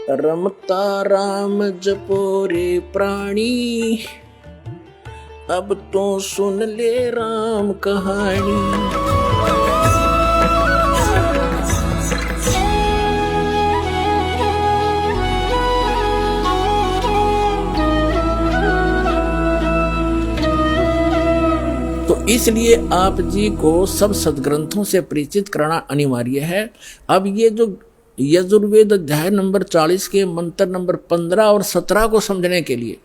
रमता राम जपो रे प्राणी, अब तो सुन ले राम कहानी। तो इसलिए आप जी को सब सदग्रंथों से परिचित कराना अनिवार्य है। अब ये जो यजुर्वेद अध्याय नंबर 40 के मंत्र नंबर 15 और 17 को समझने के लिए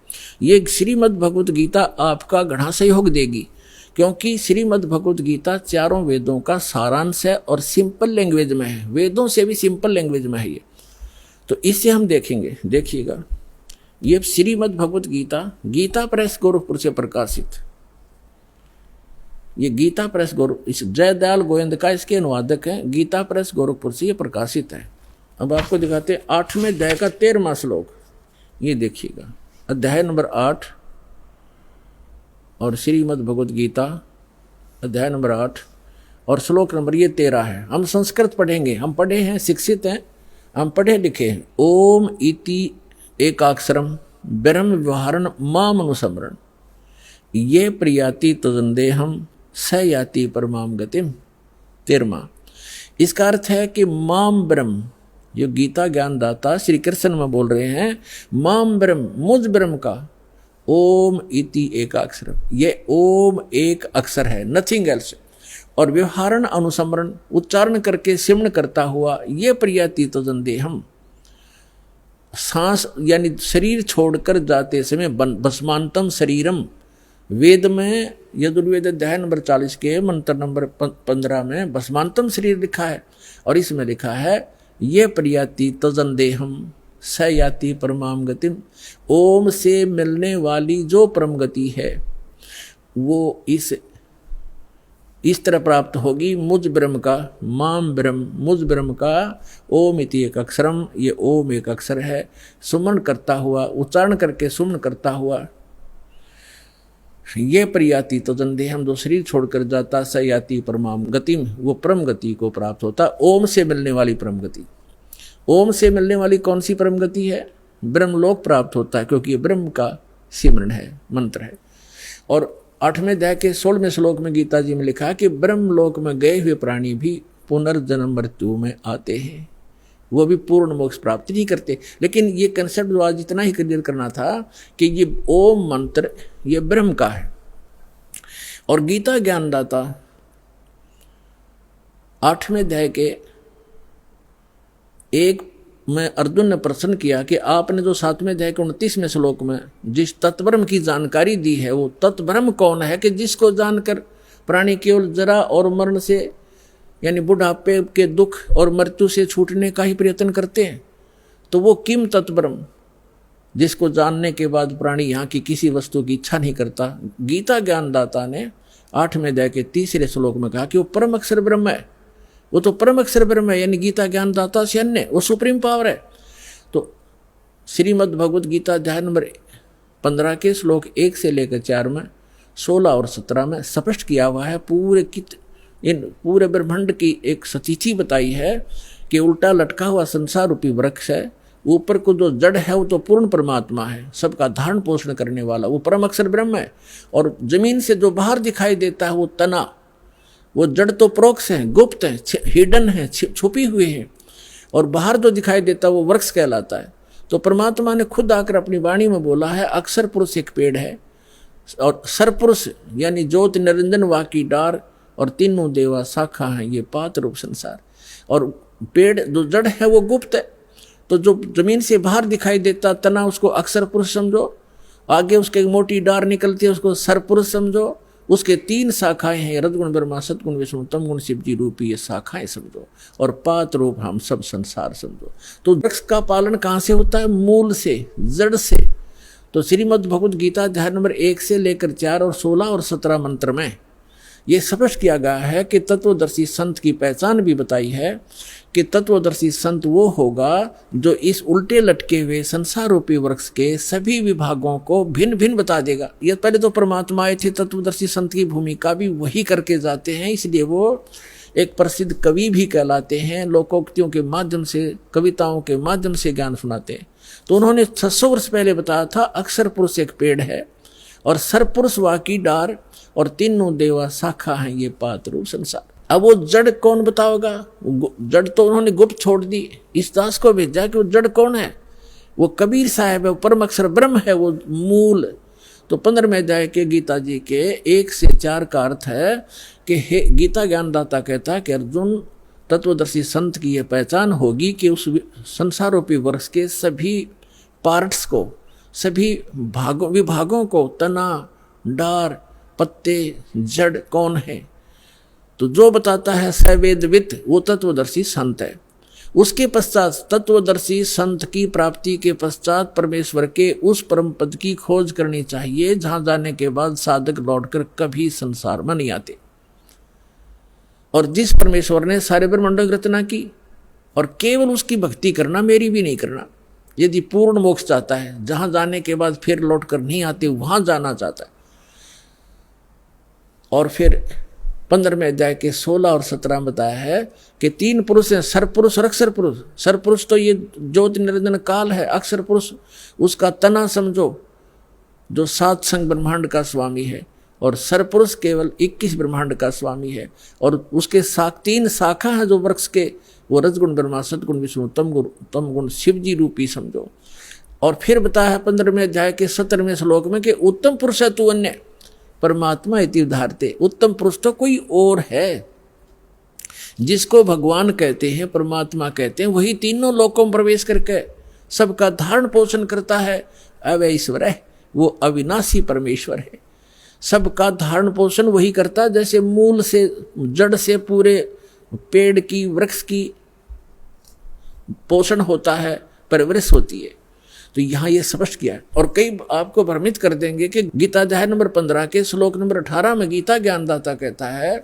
ये श्रीमद् भगवत गीता आपका घना सहयोग देगी, क्योंकि श्रीमद् भगवत गीता चारों वेदों का सारांश है और सिंपल लैंग्वेज में है, वेदों से भी सिंपल लैंग्वेज में है ये। तो इससे हम देखेंगे, देखिएगा, ये श्रीमद् भगवत गीता गीता प्रेस गोरखपुर से प्रकाशित, ये गीता प्रेस इस जयदयाल गोविंद का इसके अनुवादक हैं, गीता प्रेस गोरखपुर से ये प्रकाशित है। अब आपको दिखाते हैं 8वें अध्याय का 13वां श्लोक, ये देखिएगा, अध्याय नंबर 8 और श्रीमद् भगवत गीता अध्याय नंबर 8 और श्लोक नंबर ये 13 है। हम संस्कृत पढ़ेंगे, हम पढ़े हैं, शिक्षित हैं, हम पढ़े लिखे हैं। ओम इति एकाक्षरम ब्रह्म व्यवहारण माम अनुसमरण, ये प्रियाति तदंदेहम स याति परमाम गतिम। 13वां, इसका अर्थ है कि माम ब्रह्म, जो गीता ज्ञान दाता श्री कृष्ण में बोल रहे हैं, माम ब्रह्म, मुझ ब्रह्म का, ओम इति एकाक्षर, ये ओम एक अक्षर है, नथिंग एल्स, और व्यवहारण अनुसमरण उच्चारण करके सिमरण करता हुआ, ये प्रियाति तदंदेहम, सांस यानी शरीर छोड़कर जाते समय भस्मांतम शरीरम, वेद में यजुर्वेद अध्याय नंबर 40 के मंत्र नंबर 15 में भस्मांतम शरीर लिखा है, और इसमें लिखा है ये प्रियाति तजंदेहम स याति परमाम गतिम, ओम से मिलने वाली जो परम गति है वो इस तरह प्राप्त होगी, मुझ ब्रह्म का, माम ब्रह्म, मुझ ब्रह्म का, ओम इति एक अक्षरम, ये ओम एक अक्षर है, सुमन करता हुआ, उच्चारण करके सुमन करता हुआ, ये प्रियाति तो जंदेहम, जो शरीर छोड़कर जाता, स याति परमाम गतिम, वो परम गति को प्राप्त होता। ओम से मिलने वाली परम गति, ओम से मिलने वाली कौन सी परम गति है? ब्रह्मलोक प्राप्त होता है, क्योंकि ये ब्रह्म का सिमरण है, मंत्र है। और 8वें अध्याय के 16वें श्लोक में गीता जी में लिखा है कि ब्रह्मलोक में गए हुए प्राणी भी पुनर्जन्म मृत्यु में आते हैं, वो भी पूर्ण मोक्ष प्राप्त नहीं करते। लेकिन ये कंसेप्ट जो आज इतना ही क्लियर करना था कि ये ओम मंत्र ये ब्रह्म का है, और गीता ज्ञानदाता 8वें अध्याय के 1 में अर्जुन ने प्रश्न किया कि आपने जो 7वें अध्याय के 29वें श्लोक में जिस तत्ब्रह्म की जानकारी दी है, वो तत्ब्रह्म कौन है कि जिसको जानकर प्राणी केवल जरा और मरण से यानी बुढ़ापे के दुख और मृत्यु से छूटने का ही प्रयत्न करते हैं। तो वो किम तत्ब्रह्म, जिसको जानने के बाद प्राणी यहाँ की किसी वस्तु की इच्छा नहीं करता। गीता ज्ञानदाता ने 8वें अध्याय के 3रे श्लोक में कहा कि वो परम अक्षर ब्रह्म है, वो तो परम अक्षर ब्रह्म है, यानी गीता ज्ञानदाता से अन्य वो सुप्रीम पावर है। तो श्रीमद् भगवत गीता अध्याय नंबर 15 के श्लोक 1 से लेकर 4 में, 16 और 17 में स्पष्ट किया हुआ है, इन पूरे ब्रह्मांड की एक सतीथि बताई है कि उल्टा लटका हुआ संसार रूपी वृक्ष है, ऊपर को जो जड़ है वो तो पूर्ण परमात्मा है, सबका धारण पोषण करने वाला वो परम अक्षर ब्रह्म है। और जमीन से जो बाहर दिखाई देता है वो तना, वो जड़ तो प्रोक्ष है, गुप्त है, हिडन है, छुपी हुई है, और बाहर जो दिखाई देता है वो वृक्ष कहलाता है। तो परमात्मा ने खुद आकर अपनी वाणी में बोला है, अक्षर पुरुष एक पेड़ है, और सरपुरुष यानी ज्योति निरंजन वाकी डार, और तीनों देवा शाखा हैं, ये पात रूप संसार। और पेड़ जो जड़ है वो गुप्त है, तो जो जमीन से बाहर दिखाई देता तना उसको अक्षर पुरुष समझो, आगे उसके मोटी डार निकलती है उसको सरपुरुष समझो, उसके 3 शाखाएं हैं, रजगुण ब्रह्मा सतगुण विष्णु तमगुण शिव जी रूपी, ये शाखाएं समझो, और पात रूप हम सब संसार समझो। तो वृक्ष का पालन कहाँ से होता है? मूल से, जड़ से। तो श्रीमद् भगवत गीता अध्याय नंबर 1 से लेकर 4 और 16 और 17 मंत्र में ये स्पष्ट किया गया है कि तत्वदर्शी संत की पहचान भी बताई है कि तत्वदर्शी संत वो होगा जो इस उल्टे लटके हुए संसार रूपी वृक्ष के सभी विभागों को भिन्न भिन्न बता देगा। ये पहले तो परमात्मा आए थे, तत्वदर्शी संत की भूमिका भी वही करके जाते हैं, इसलिए वो एक प्रसिद्ध कवि भी कहलाते हैं, लोकोक्तियों के माध्यम से, कविताओं के माध्यम से ज्ञान सुनाते हैं। तो उन्होंने 600 वर्ष पहले बताया था, अक्षर पुरुष एक पेड़ है और सरपुरुष वाकी डार और तीनों देवा शाखा हैं ये पात रूप संसार। अब वो जड़ कौन बताओगा? जड़ तो उन्होंने गुप्त छोड़ दी, इस दास को भेजा कि वो जड़ कौन है। वो कबीर साहब है, वो परम अक्षर ब्रह्म है, वो मूल। तो 15वें अध्याय के गीता जी के 1 से 4 का अर्थ है कि हे गीता ज्ञानदाता कहता है कि अर्जुन, तत्वदर्शी संत की यह पहचान होगी कि उस संसार रूपी वृक्ष के सभी पार्ट्स को, सभी विभागों को, तना, डार, पत्ते, जड़ कौन है, तो जो बताता है सवेदवित, वो तत्वदर्शी संत है। उसके पश्चात तत्वदर्शी संत की प्राप्ति के पश्चात परमेश्वर के उस परम पद की खोज करनी चाहिए, जहां जाने के बाद साधक लौटकर कभी संसार में नहीं आते। और जिस परमेश्वर ने सारे ब्रह्मांडों की रचना की, और केवल उसकी भक्ति करना, मेरी भी नहीं करना। यदि पूर्ण मोक्ष चाहता है, जहां जाने के बाद फिर लौट कर नहीं आते, वहां जाना चाहता है। और फिर 15वें अध्याय के 16 और 17 बताया है कि 3 पुरुष हैं, सरपुरुष और अक्षर पुरुष। सरपुरुष तो ये ज्योति निरंजन काल है, अक्षर पुरुष उसका तना समझो, जो 7 संग ब्रह्मांड का स्वामी है, और सरपुरुष केवल 21 ब्रह्मांड का स्वामी है। और उसके 3 शाखा है जो वृक्ष के, वो रजगुण ब्रह्मा, सतगुण विष्णु, तम गुण शिव जी रूपी समझो। और फिर बताया है 15वें अध्याय के 17वें श्लोक में कि उत्तम पुरुष है तू अन्य परमात्मा इति उदाहरते। उत्तम पुरुष तो कोई और है, जिसको भगवान कहते हैं, परमात्मा कहते हैं, वही तीनों लोकों में प्रवेश करके सबका धारण पोषण करता है। अवय ईश्वर है, वो अविनाशी परमेश्वर है, सबका धारण पोषण वही करता है। जैसे मूल से, जड़ से पूरे पेड़ की, वृक्ष की पोषण होता है, परवरिश होती है। तो यहाँ ये स्पष्ट किया है। और कई आपको भ्रमित कर देंगे कि गीता अध्याय नंबर 15 के श्लोक नंबर 18 में गीता ज्ञानदाता कहता है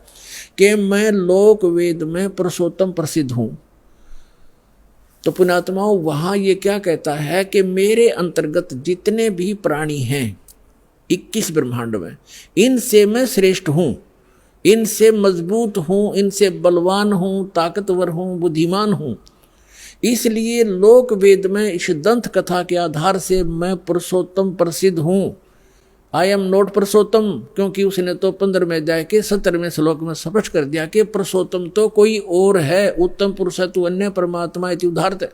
कि मैं लोक वेद में पुरुषोत्तम प्रसिद्ध हूं। तो पुण्यात्माओं, वहां ये क्या कहता है कि मेरे अंतर्गत जितने भी प्राणी हैं 21 ब्रह्मांड में, इनसे मैं श्रेष्ठ हूं, इनसे मजबूत हूं, इनसे बलवान हूं, ताकतवर हूं, बुद्धिमान हूं। इसलिए लोक वेद में इस दंत कथा के आधार से मैं पुरुषोत्तम प्रसिद्ध हूं। आई एम नॉट पुरुषोत्तम, क्योंकि उसने तो 15वें अध्याय के 17वें श्लोक में स्पष्ट कर दिया कि पुरुषोत्तम तो कोई और है, उत्तम पुरुष है तू अन्य परमात्मा इति उदाहरते।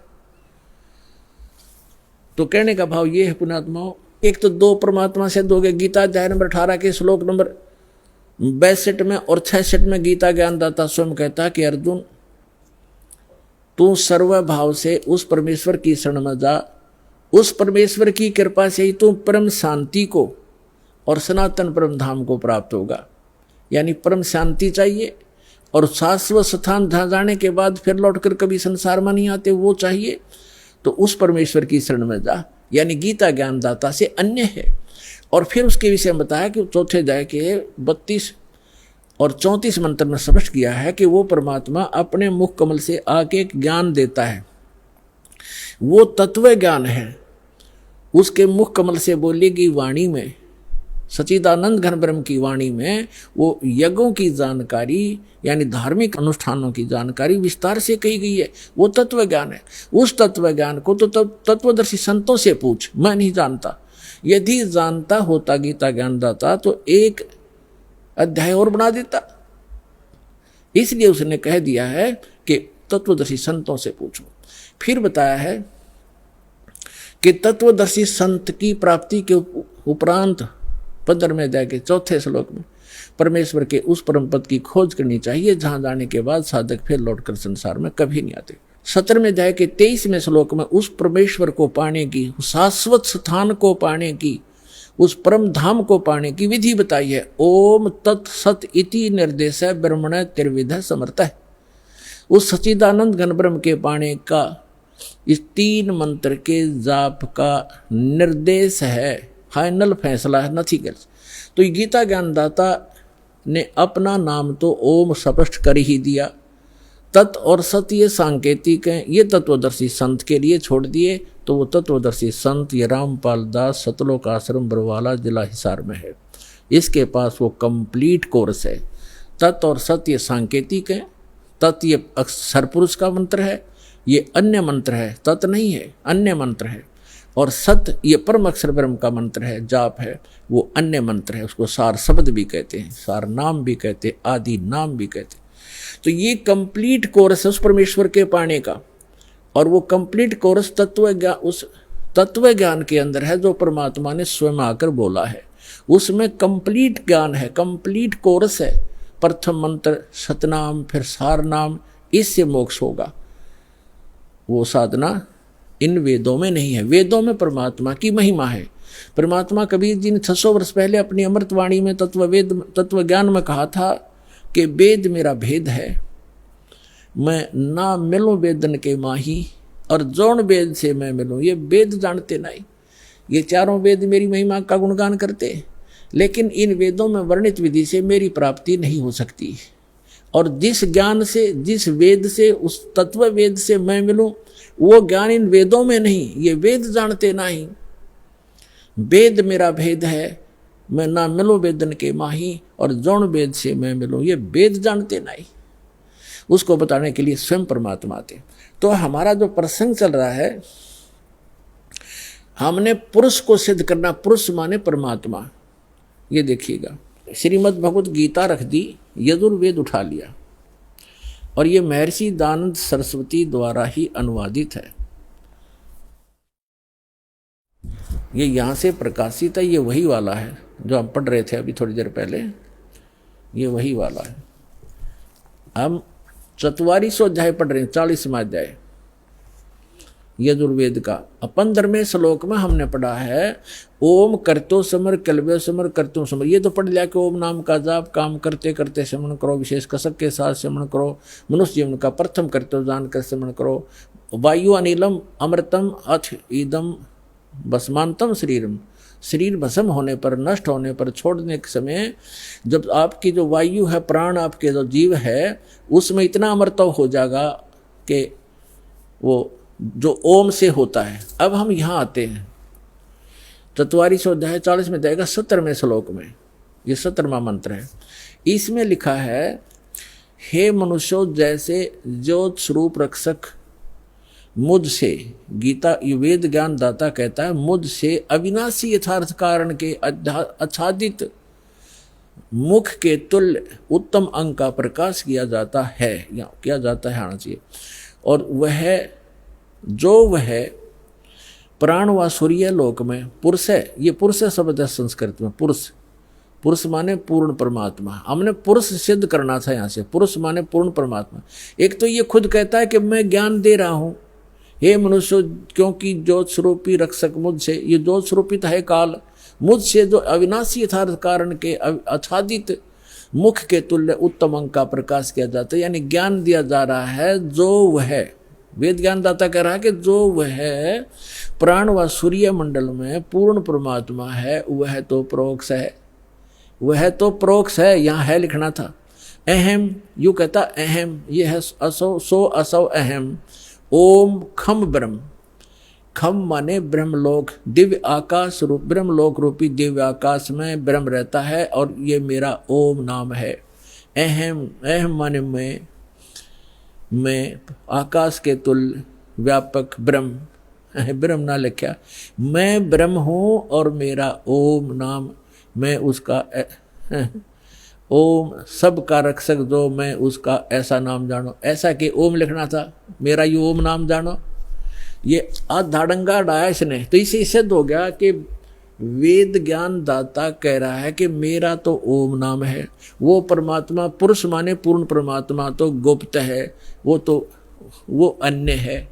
तो कहने का भाव ये है पुण्यात्माओं, एक तो 2 परमात्मा सिद्ध हो गए। गीता अध्याय नंबर 18 के श्लोक नंबर 62 में और 66 में गीता ज्ञानदाता स्वयं कहता है कि अर्जुन, तू सर्वभाव से उस परमेश्वर की शरण में जा, उस परमेश्वर की कृपा से ही तू परम शांति को और सनातन परम धाम को प्राप्त होगा। यानी परम शांति चाहिए और शाश्वत स्थान जहाँ जाने के बाद फिर लौटकर कभी संसार में नहीं आते, वो चाहिए। तो उस परमेश्वर की शरण में जा, यानी गीता ज्ञानदाता से अन्य है। और फिर उसके विषय में बताया कि चौथे अध्याय के 32 और 34 मंत्र में स्पष्ट किया है कि वो परमात्मा अपने मुख कमल से आके ज्ञान देता है, वो तत्व ज्ञान है। उसके मुख कमल से बोलेगी वाणी में, सच्चिदानंद घन ब्रह्म की वाणी में वो यज्ञों की जानकारी, यानी धार्मिक अनुष्ठानों की जानकारी विस्तार से कही गई है। वो तत्व ज्ञान है। उस तत्व ज्ञान को तो तत्वदर्शी संतों से पूछ, मैं नहीं जानता। यदि जानता होता गीता ज्ञानदाता तो एक अध्याय और बना देता। इसलिए उसने कह दिया है कि तत्वदर्शी संतों से पूछो। फिर बताया है कि तत्वदर्शी संत की प्राप्ति के उपरांत 15वें अध्याय के 4थे श्लोक में परमेश्वर के उस परम पद की खोज करनी चाहिए, जहां जाने के बाद साधक फिर लौटकर संसार में कभी नहीं आते। 17वें अध्याय के 23वें श्लोक में उस परमेश्वर को पाने की, शाश्वत स्थान को पाने की, उस परम धाम को पाने की विधि बताई है। ओम तत्सत इति निर्देश ब्रह्मण त्रिविध समर्थ है। उस सच्चिदानंद घन ब्रह्म के पाने का इस 3 मंत्र के जाप का निर्देश है, फाइनल फैसला है, नथिंग एल्स। तो गीता ज्ञानदाता ने अपना नाम तो ओम स्पष्ट कर ही दिया। तत् और सत ये सांकेतिक हैं, ये तत्वदर्शी संत के लिए छोड़ दिए। तो वो तत्वदर्शी संत ये रामपाल दास सतलोक आश्रम बरवाला जिला हिसार में है। इसके पास वो कंप्लीट कोर्स है। तत् और सत ये सांकेतिक हैं, तत् ये अक्षर पुरुष का मंत्र है, ये अन्य मंत्र है, तत् नहीं है, अन्य मंत्र है। और सत ये परम अक्षर ब्रह्म का मंत्र है, जाप है, वो अन्य मंत्र है। उसको सार शब्द भी कहते हैं, सार नाम भी कहते हैं, आदि नाम भी कहते हैं। तो ये कंप्लीट कोर्स है उस परमेश्वर के पाने का। और वो कंप्लीट कोर्स उस तत्व ज्ञान के अंदर है जो परमात्मा ने स्वयं आकर बोला है। उसमें कंप्लीट ज्ञान है, कंप्लीट कोर्स है। प्रथम मंत्र सतनाम, फिर सार नाम, इससे मोक्ष होगा। वो साधना इन वेदों में नहीं है। वेदों में परमात्मा की महिमा है। परमात्मा कबीर जी ने 600 वर्ष पहले अपनी अमृतवाणी में तत्व ज्ञान में कहा था कि वेद मेरा भेद है, मैं ना मिलूं वेदन के माही, और जौन वेद से मैं मिलूं ये वेद जानते नहीं। ये चारों वेद मेरी महिमा का गुणगान करते, लेकिन इन वेदों में वर्णित विधि से मेरी प्राप्ति नहीं हो सकती। और जिस ज्ञान से, जिस वेद से, उस तत्व वेद से मैं मिलूं, वो ज्ञान इन वेदों में नहीं। ये वेद जानते नहीं। वेद मेरा भेद है, मैं ना मिलूं वेदन के माही, और जौन वेद से मैं मिलूं ये वेद जानते नहीं। उसको बताने के लिए स्वयं परमात्मा आते। तो हमारा जो प्रसंग चल रहा है, हमने पुरुष को सिद्ध करना। पुरुष माने परमात्मा। ये देखिएगा, श्रीमद् भगवत गीता रख दी, यजुर्वेद उठा लिया, और ये महर्षि दयानंद सरस्वती द्वारा ही अनुवादित है। ये यहाँ से प्रकाशित है। ये वही वाला है जो हम पढ़ रहे थे अभी थोड़ी देर पहले। ये वही वाला है। हम 4400 अध्याय पढ़ रहे हैं, 40वां अध्याय यजुर्वेद का। 15वें श्लोक में हमने पढ़ा है ओम करतो समर कलवे समर करतो समर। ये तो पढ़ लिया कि ओम नाम का जाप काम करते करते श्रवण करो, विशेष कसक के साथ श्रवण करो, मनुष्य जीवन का प्रथम कर्तव्य जानकर श्रवण करो। वायु अनिलम अमृतम अथ ईदम भस्मांतम शरीरम। शरीर भस्म होने पर, नष्ट होने पर, छोड़ने के समय जब आपकी जो वायु है, प्राण आपके जो जीव है, उसमें इतना अमृतव हो जाएगा कि वो जो ओम से होता है। अब हम यहाँ आते हैं 4400 अध्याय 40 में जाएगा 17वें श्लोक में। ये 17वां मंत्र है। इसमें लिखा है हे मनुष्यों, जैसे ज्योत स्वरूप रक्षक मुझसे, गीता वेद ज्ञान दाता कहता है, मुझसे अविनाशी यथार्थ कारण के आच्छादित मुख के तुल्य उत्तम अंग का प्रकाश किया जाता है, या किया जाता है आना चाहिए। और वह प्राण व सूर्य लोक में पुरुष है। ये पुरुष शब्द है संस्कृत में। पुरुष माने पूर्ण परमात्मा। हमने पुरुष सिद्ध करना था यहाँ से। पुरुष माने पूर्ण परमात्मा। एक तो ये खुद कहता है कि मैं ज्ञान दे रहा हूँ, हे मनुष्य, क्योंकि ज्योत स्वरूपी रक्षक मुझसे, ये ज्योत स्वरूपित है काल, मुझसे जो अविनाशी यथार्थ कारण के आच्छादित मुख के तुल्य उत्तम अंग का प्रकाश किया जाता है, यानी ज्ञान दिया जा रहा है। जो वह वेद ज्ञान दाता कह रहा है कि जो वह प्राण व सूर्य मंडल में पूर्ण परमात्मा है, वह तो प्रोक्ष है। वह तो प्रोक्ष है, यहाँ है लिखना था। अहम, यू कहता अहम, ये है असो, सो असो अहम। ओम खम ब्रह्म। खम माने ब्रह्मलोक, दिव्य आकाश रूप, ब्रह्मलोक रूपी दिव्य आकाश में ब्रह्म रहता है, और ये मेरा ओम नाम है। अहम, अहम माने मैं आकाश के तुल्य व्यापक ब्रह्म, ब्रह्म ना लिखा, मैं ब्रह्म हूँ, और मेरा ओम नाम, मैं उसका ओम सब का रक्षक जो, मैं उसका ऐसा नाम जानो। ऐसा कि ओम लिखना था, मेरा ये ओम नाम जानो। ये आधाड़ंगा डाया इसने, तो इसे सिद्ध हो गया कि वेद ज्ञान दाता कह रहा है कि मेरा तो ओम नाम है। वो परमात्मा, पुरुष माने पूर्ण परमात्मा तो गुप्त है, वो अन्य है,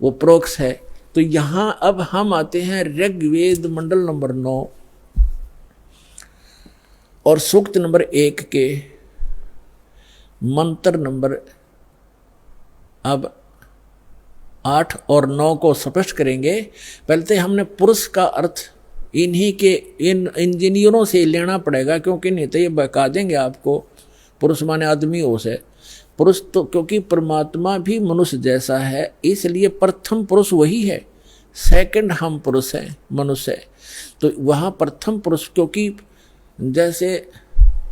वो प्रोक्ष है। तो यहाँ अब हम आते हैं ऋग्वेद मंडल नंबर 9 और सूक्त नंबर 1 के मंत्र नंबर अब 8 और 9 को स्पष्ट करेंगे। पहले तो हमने पुरुष का अर्थ इन्हीं के इन इंजीनियरों से लेना पड़ेगा, क्योंकि नहीं तो ये बता देंगे आपको पुरुष माने आदमी हो से। पुरुष तो क्योंकि परमात्मा भी मनुष्य जैसा है, इसलिए प्रथम पुरुष वही है, सेकंड हम पुरुष हैं, मनुष्य है। तो वहाँ प्रथम पुरुष, क्योंकि जैसे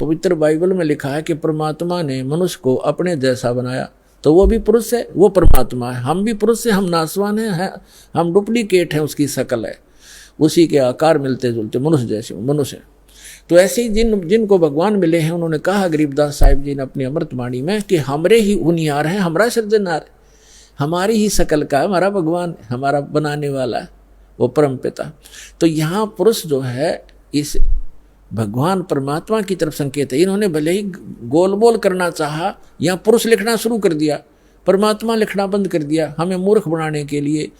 पवित्र बाइबल में लिखा है कि परमात्मा ने मनुष्य को अपने जैसा बनाया, तो वो भी पुरुष है, वो परमात्मा है। हम भी पुरुष हैं, हम नासवान हैं, हम डुप्लीकेट हैं, उसकी शक्ल है, उसी के आकार मिलते जुलते मनुष्य जैसे मनुष्य। तो ऐसे ही जिनको भगवान मिले हैं, उन्होंने कहा गरीबदास साहिब जी ने अपनी अमृतवाणी में कि हमरे ही उनियार है, हमारा सृजनहार, हमारी ही शक्ल का हमारा भगवान, हमारा बनाने वाला है वो परम पिता। तो यहाँ पुरुष जो है इस भगवान परमात्मा की तरफ संकेत है। इन्होंने भले ही गोल बोल करना चाहा, यहाँ पुरुष लिखना शुरू कर दिया, परमात्मा लिखना बंद कर दिया, हमें मूर्ख बनाने के लिए।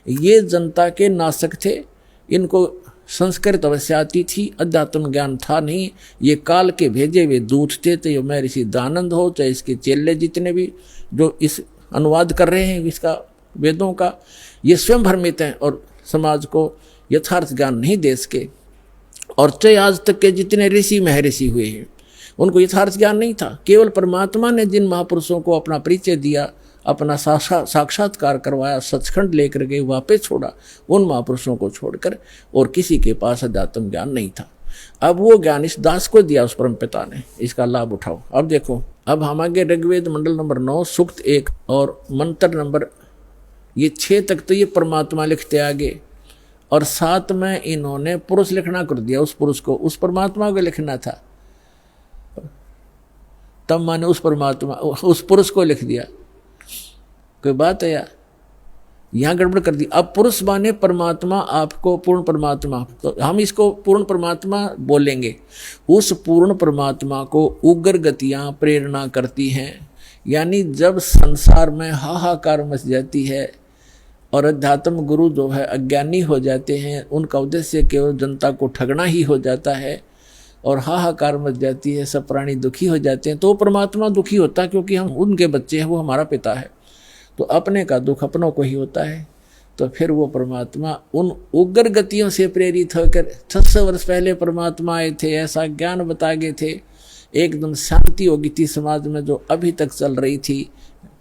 ये जनता के नासक थे, इनको संस्कृत अवश्य आती थी, अध्यात्म ज्ञान था नहीं। ये काल के भेजे हुए दूत थे, तो मैं ऋषि दानंद हो, चाहे इसके चेले जितने भी जो इस अनुवाद कर रहे हैं इसका वेदों का, ये स्वयं भ्रमित हैं और समाज को यथार्थ ज्ञान नहीं दे सके। और चाहे आज तक के जितने ऋषि महर्षि हुए हैं उनको यथार्थ ज्ञान नहीं था। केवल परमात्मा ने जिन महापुरुषों को अपना परिचय दिया, अपना साक्षात्कार करवाया, सचखंड लेकर गए, वापस छोड़ा, उन महापुरुषों को छोड़कर और किसी के पास अध्यात्म ज्ञान नहीं था। अब वो ज्ञान इस दास को दिया उस परम पिता ने, इसका लाभ उठाओ। अब देखो, अब हम आगे ऋग्वेद मंडल नंबर 9 सूक्त 1 और मंत्र नंबर ये 6 तक तो ये परमात्मा लिखते आगे, और 7 में इन्होंने पुरुष लिखना कर दिया। उस पुरुष को, उस परमात्मा को लिखना था, तब माने उस परमात्मा उस पुरुष को लिख दिया। कोई बात है यार, यहाँ गड़बड़ कर दी। अब पुरुष माने परमात्मा, आपको पूर्ण परमात्मा, तो हम इसको पूर्ण परमात्मा बोलेंगे। उस पूर्ण परमात्मा को उग्र गतियाँ प्रेरणा करती हैं, यानी जब संसार में हाहाकार मच जाती है और अध्यात्म गुरु जो है अज्ञानी हो जाते हैं, उनका उद्देश्य केवल जनता को ठगना ही हो जाता है और हाहाकार मच जाती है, सब प्राणी दुखी हो जाते हैं, तो परमात्मा दुखी होता है क्योंकि हम उनके बच्चे हैं, वो हमारा पिता है, तो अपने का दुख अपनों को ही होता है। तो फिर वो परमात्मा उन उग्र गतियों से प्रेरित होकर 600 वर्ष पहले परमात्मा आए थे, ऐसा ज्ञान बता गए थे, एकदम शांति हो गई थी समाज में जो अभी तक चल रही थी।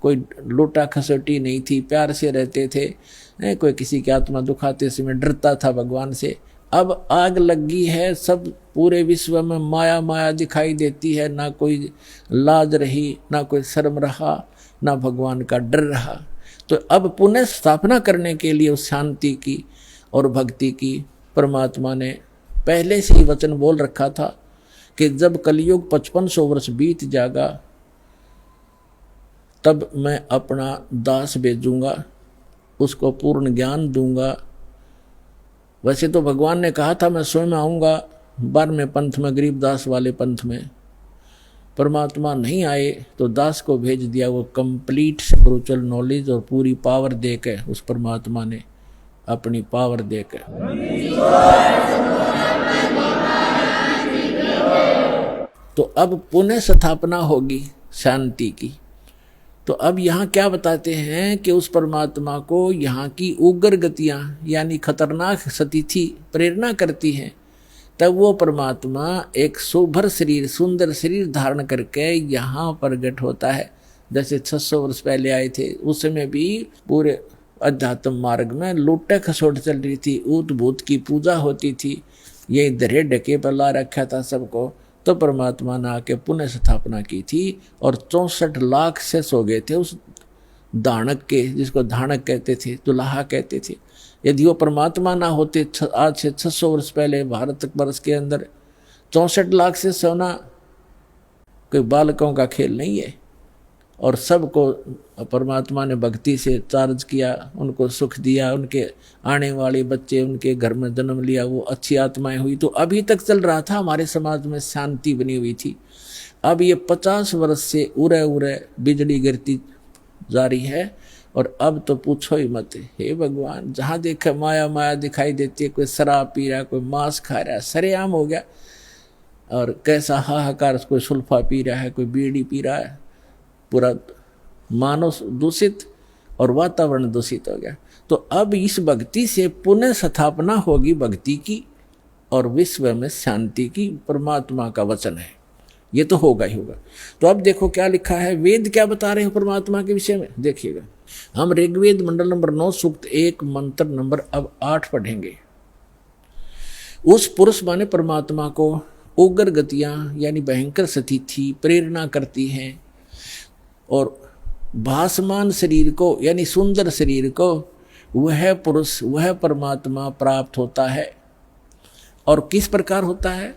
कोई लूटा खसोटी नहीं थी, प्यार से रहते थे, कोई किसी की आत्मा दुखाते समय डरता था भगवान से। अब आग लगी है, सब पूरे विश्व में माया माया दिखाई देती है, ना कोई लाज रही, ना कोई शर्म रहा, ना भगवान का डर रहा। तो अब पुनः स्थापना करने के लिए उस शांति की और भक्ति की परमात्मा ने पहले से ही वचन बोल रखा था कि जब कलयुग 5500 वर्ष बीत जाएगा तब मैं अपना दास भेजूंगा, उसको पूर्ण ज्ञान दूंगा। वैसे तो भगवान ने कहा था मैं स्वयं आऊँगा 12वें पंथ में, गरीबदास वाले पंथ में। परमात्मा नहीं आए तो दास को भेज दिया, वो कंप्लीट स्पिरिचुअल नॉलेज और पूरी पावर देकर, उस परमात्मा ने अपनी पावर देकर। तो अब पुनः स्थापना होगी शांति की। तो अब यहाँ क्या बताते हैं कि उस परमात्मा को यहाँ की उग्र गतियाँ यानी खतरनाक स्थिति प्रेरणा करती हैं, तब वो परमात्मा एक सुभर शरीर, सुंदर शरीर धारण करके यहाँ प्रकट होता है। जैसे 600 वर्ष पहले आए थे, उस समय भी पूरे अध्यात्म मार्ग में लूटे खसोट चल रही थी, ऊत भूत की पूजा होती थी, ये दरे ढके पर ला रखा था सबको। तो परमात्मा ने आके पुनः स्थापना की थी और 64 लाख शेष हो गए थे उस दानक के, जिसको धानक कहते थे, दुल्हा कहते थे। यदि वो परमात्मा ना होते आज से 600 वर्ष पहले भारत वर्ष के अंदर 64 लाख से सोना कोई बालकों का खेल नहीं है। और सबको परमात्मा ने भक्ति से चार्ज किया, उनको सुख दिया, उनके आने वाले बच्चे उनके घर में जन्म लिया, वो अच्छी आत्माएं हुई। तो अभी तक चल रहा था, हमारे समाज में शांति बनी हुई थी। अब ये 50 वर्ष से उरे उरे बिजली गिरती जा रही है और अब तो पूछो ही मत। हे भगवान, जहाँ देखा माया माया दिखाई देती है, कोई शराब पी रहा है, कोई मांस खा रहा है, सरेआम हो गया। और कैसा हाहाकार, कोई सुल्फा पी रहा है, कोई बीड़ी पी रहा है, पूरा मानव दूषित और वातावरण दूषित हो गया। तो अब इस भक्ति से पुनः स्थापना होगी भक्ति की और विश्व में शांति की, परमात्मा का वचन है, ये तो होगा ही होगा। तो अब देखो क्या लिखा है, वेद क्या बता रहे हैं परमात्मा के विषय में, देखिएगा। हम ऋग्वेद मंडल नंबर 9 सूक्त 1 मंत्र नंबर अब 8 पढ़ेंगे। उस पुरुष माने परमात्मा को उग्र गतियाँ यानी भयंकर स्थिति प्रेरणा करती हैं, और भासमान शरीर को यानी सुंदर शरीर को वह पुरुष वह परमात्मा प्राप्त होता है। और किस प्रकार होता है?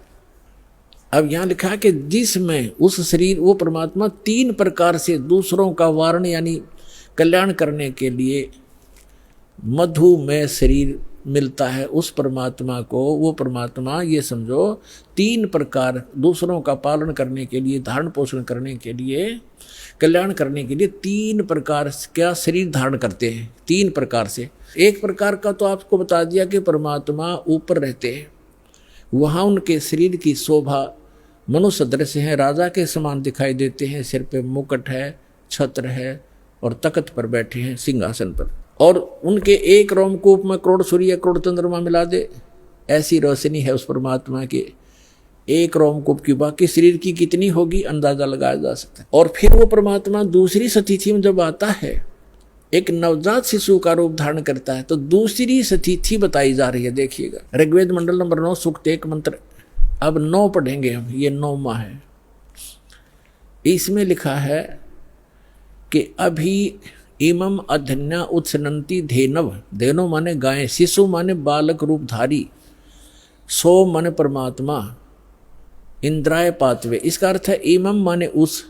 अब यहाँ लिखा है कि जिसमें उस शरीर वो परमात्मा 3 प्रकार से दूसरों का वारण यानी कल्याण करने के लिए मधुमेह शरीर मिलता है उस परमात्मा को। वो परमात्मा ये समझो 3 प्रकार दूसरों का पालन करने के लिए, धारण पोषण करने के लिए, कल्याण करने के लिए 3 प्रकार क्या शरीर धारण करते हैं। 3 प्रकार से। एक प्रकार का तो आपको बता दिया कि परमात्मा ऊपर रहते हैं, वहाँ उनके शरीर की शोभा मनुष्य सदृश है, राजा के समान दिखाई देते हैं, सिर पे मुकुट है, छत्र है और तख्त पर बैठे हैं सिंहासन पर, और उनके एक रोमकूप में करोड़ सूर्य करोड़ चंद्रमा मिला दे ऐसी रोशनी है उस परमात्मा के एक रोमकूप की। बाकी शरीर की कितनी होगी अंदाजा लगाया जा सकता है। और फिर वो परमात्मा दूसरी स्थिति में जब आता है, एक नवजात शिशु का रूप धारण करता है, तो दूसरी स्थिति बताई जा रही है। देखिएगा ऋग्वेद मंडल नंबर 9 सूक्त 1 मंत्र, अब 9 पढ़ेंगे हम, ये 9वां है। इसमें लिखा है कि अभी इमम अधन्या उत्सनंती धेनव, धेनो माने गाय, शिशु माने बालक रूपधारी, सोम माने परमात्मा, इंद्राय पातवे। इसका अर्थ है इमम माने उस,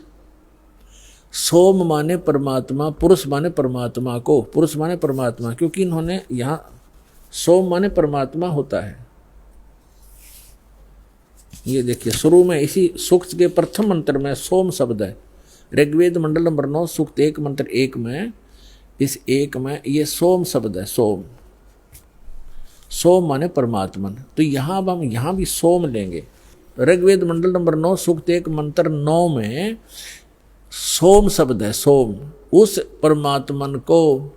सोम माने परमात्मा, पुरुष माने परमात्मा को, पुरुष माने परमात्मा, क्योंकि इन्होंने यहाँ सोम माने परमात्मा होता है। ये देखिए शुरू में इसी सूक्त के प्रथम मंत्र में सोम शब्द है। ऋग्वेद मंडल नंबर 9 सूक्त 1 मंत्र 1 में, इस 1 में ये सोम शब्द है। सोम, सोम माने परमात्मन। तो यहाँ अब हम यहाँ भी सोम लेंगे। ऋग्वेद मंडल नंबर 9 सूक्त 1 मंत्र 9 में सोम शब्द है। सोम, उस परमात्मन को,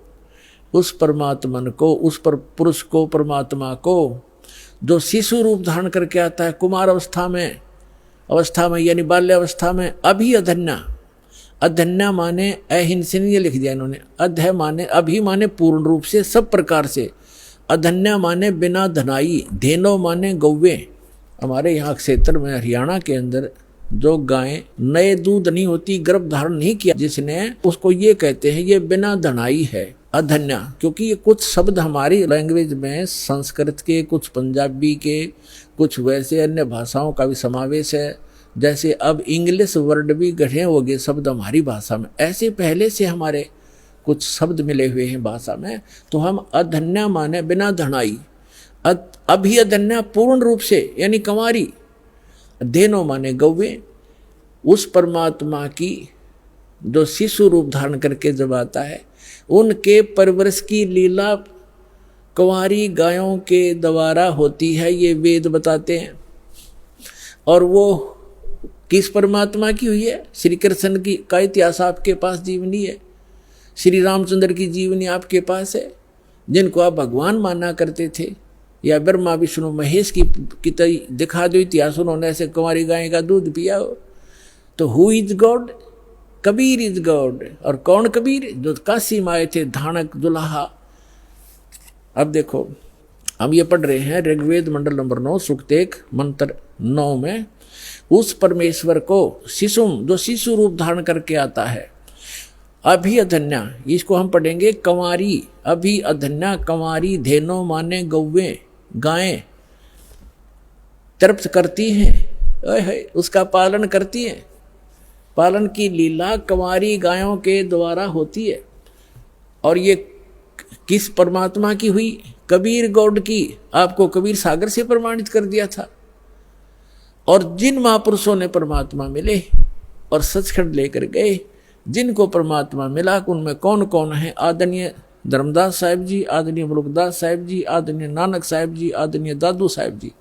उस परमात्मन को, उस पर पुरुष को, परमात्मा को जो शिशु रूप धारण करके आता है कुमार अवस्था में यानी बाल्य अवस्था में। अभी अधन्या, अधन्या माने अहिंसन, ये लिख दिया इन्होंने। अध्य माने अभी माने पूर्ण रूप से, सब प्रकार से। अधन्या माने बिना धनाई, धेनो माने गौवे। हमारे यहाँ क्षेत्र में हरियाणा के अंदर जो गायें नए दूध नहीं होती, गर्भ धारण नहीं किया जिसने, उसको ये कहते हैं ये बिना धनाई है, अधन्या। क्योंकि ये कुछ शब्द हमारी लैंग्वेज में संस्कृत के, कुछ पंजाबी के, कुछ वैसे अन्य भाषाओं का भी समावेश है। जैसे अब इंग्लिश वर्ड भी गढ़े हो गए शब्द हमारी भाषा में, ऐसे पहले से हमारे कुछ शब्द मिले हुए हैं भाषा में। तो हम अधन्या माने बिना धनाई, अभी अधन्या पूर्ण रूप से यानी कंवारी, धेनो माने गौवे। उस परमात्मा की जो शिशु रूप धारण करके जब आता है, उनके परवरिश की लीला कंवारी गायों के द्वारा होती है, ये वेद बताते हैं। और वो किस परमात्मा की हुई है? श्री कृष्ण की का इतिहास आपके पास जीवनी है, श्री रामचंद्र की जीवनी आपके पास है, जिनको आप भगवान माना करते थे, या ब्रह्मा विष्णु महेश की दिखा दो इतिहास, उन्होंने ऐसे कुंवारी गाय का दूध पिया हो। तो who is God? Kabir is God. और कौन कबीर? जो काशी में आए थे, धानक दुल्हा। अब देखो हम ये पढ़ रहे हैं ऋग्वेद मंडल नंबर 9 सूक्त 1 मंत्र 9 में, उस परमेश्वर को शिशु, जो शिशु रूप धारण करके आता है, अभी अधन्या, इसको हम पढ़ेंगे कंवारी, अभी अधन्या कंवारी, धेनो माने गौवे, गायें तृप्त करती हैं, उसका पालन करती हैं। पालन की लीला कंवारी गायों के द्वारा होती है। और ये किस परमात्मा की हुई? कबीर गौड की। आपको कबीर सागर से प्रमाणित कर दिया था। और जिन महापुरुषों ने परमात्मा मिले और सचखंड लेकर गए, जिनको परमात्मा मिला, उनमें कौन कौन है? आदरणीय धर्मदास साहिब जी, आदरणीय मुलुकदास साहिब जी, आदरणीय नानक साहिब जी, आदरणीय दादू साहिब जी,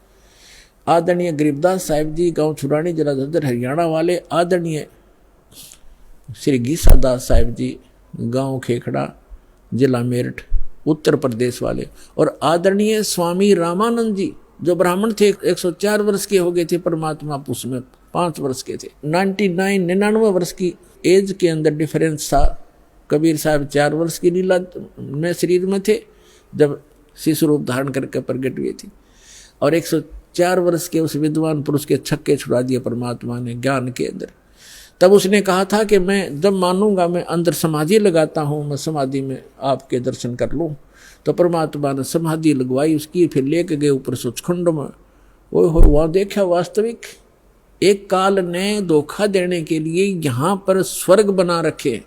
आदरणीय गरीबदास साहिब जी, गांव छुरानी जिला झज्जर हरियाणा वाले, आदरणीय श्री गीसा दास साहिब जी, गांव खेखड़ा जिला मेरठ उत्तर प्रदेश वाले, और आदरणीय स्वामी रामानंद जी जो ब्राह्मण थे, 104 वर्ष के हो गए थे, परमात्मा उसमें 5 वर्ष के थे। 99 वर्ष की एज के अंदर डिफरेंस था। कबीर साहब 4 वर्ष की लीला में शरीर में थे जब शिशु रूप धारण करके प्रकट हुए थे, और 4 वर्ष के उस विद्वान पुरुष के छक्के छुड़ा दिए परमात्मा ने ज्ञान के अंदर। तब उसने कहा था कि मैं जब मानूंगा, मैं अंदर समाधि लगाता हूँ, मैं समाधि में आपके दर्शन कर लूँ। तो परमात्मा ने समाधि लगवाई उसकी, फिर लेके गए ऊपर सचखंड में। वो वहाँ देखा वास्तविक एक काल ने धोखा देने के लिए यहाँ पर स्वर्ग बना रखे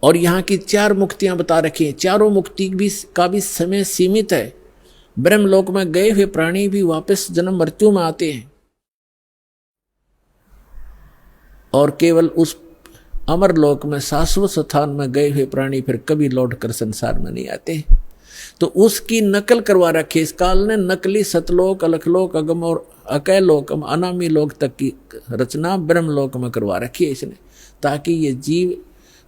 और यहाँ की 4 मुक्तियां बता रखी। चारों मुक्ति का भी समय सीमित है। ब्रह्मलोक में गए हुए प्राणी भी वापस जन्म मृत्यु में आते हैं और केवल उस अमरलोक में शाश्वत स्थान में गए हुए प्राणी फिर कभी लौटकर संसार में नहीं आते। तो उसकी नकल करवा रखी इस काल ने। नकली सतलोक, अलखलोक, अगम और अकैलोकम, अनामी लोक तक की रचना ब्रह्मलोक में करवा रखी है इसने, ताकि ये जीव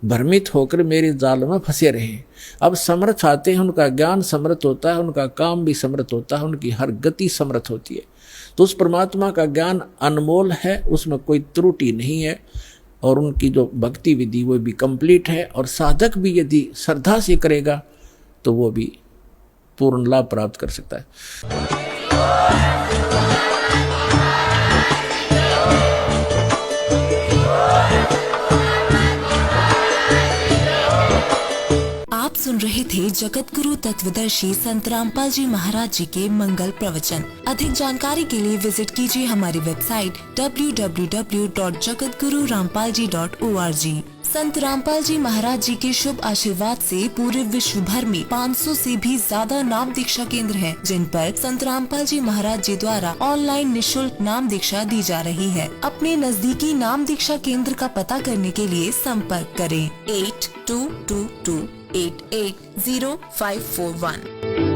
भ्रमित होकर मेरे जाल में फंसे रहे। अब समर्थ आते हैं, उनका ज्ञान समर्थ होता है, उनका काम भी समर्थ होता है, उनकी हर गति समर्थ होती है। तो उस परमात्मा का ज्ञान अनमोल है, उसमें कोई त्रुटि नहीं है और उनकी जो भक्ति विधि वो भी कंप्लीट है। और साधक भी यदि श्रद्धा से करेगा तो वो भी पूर्ण लाभ प्राप्त कर सकता है। आप सुन रहे थे जगत गुरु तत्वदर्शी संत रामपाल जी महाराज जी के मंगल प्रवचन। अधिक जानकारी के लिए विजिट कीजिए हमारी वेबसाइट www.jagatgururampalji.org। संत रामपाल जी महाराज जी के शुभ आशीर्वाद से पूरे विश्व भर में 500 से भी ज्यादा नाम दीक्षा केंद्र हैं, जिन पर संत रामपाल जी महाराज जी द्वारा ऑनलाइन निशुल्क नाम दीक्षा दी जा रही है। अपने नजदीकी नाम दीक्षा केंद्र का पता करने के लिए संपर्क करें 8222880541।